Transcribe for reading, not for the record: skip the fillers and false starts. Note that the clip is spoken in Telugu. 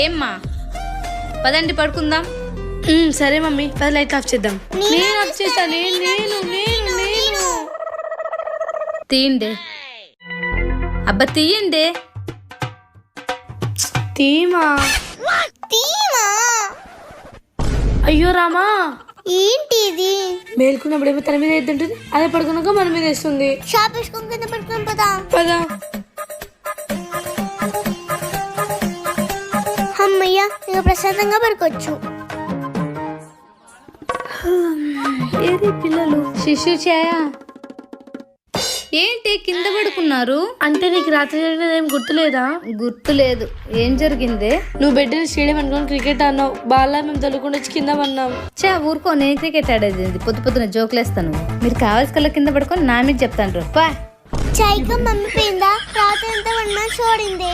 ఏమ్మా పదండి పడుకుందాం. సరే మమ్మీ, 10 లైట్ ఆఫ్ చేద్దాం. నేను ఆఫ్ చేస్తా. నేను తీయండి. అబ్బా తీయండి. తీమా. అయ్యో రామా, ఏంటి ఇది? మేల్కున్నప్పుడు ఏమో తన మీద వేస్తుంటుంది, అదే పడుకున్నాక మన మీద వేస్తుంది. షాప్ వేసుకొని కింద పడుకున్నాం పదా. పదా. అమ్మయ్య, ఇక ప్రశాంతంగా పడుకోవచ్చు. ఏది పిల్లలు? శిశు ఛాయ ఏంటి కింద పడుకున్నారు? అంటే నీకు రాత్రి జరిగినది ఏం గుర్తులేదా? గుర్తులేదు. ఏం జరిగింది? నువ్వు బెడ్ స్టేడియం అనుకుని క్రికెట్ ఆడినావు. బాగా మేము తొలకుండా వచ్చి కింద పడినాం. ఊరుకో, నేను క్రికెట్ ఆడేది. పొద్దున జోకులేస్తాను. మీరు కావాల్సి కల్లా కింద పడుకొని నా మీద చెప్తాను. పా చాయ్గా మమ్మీ పోయిందా? రాత్రి అంతా 1 మంత్ చూడింది.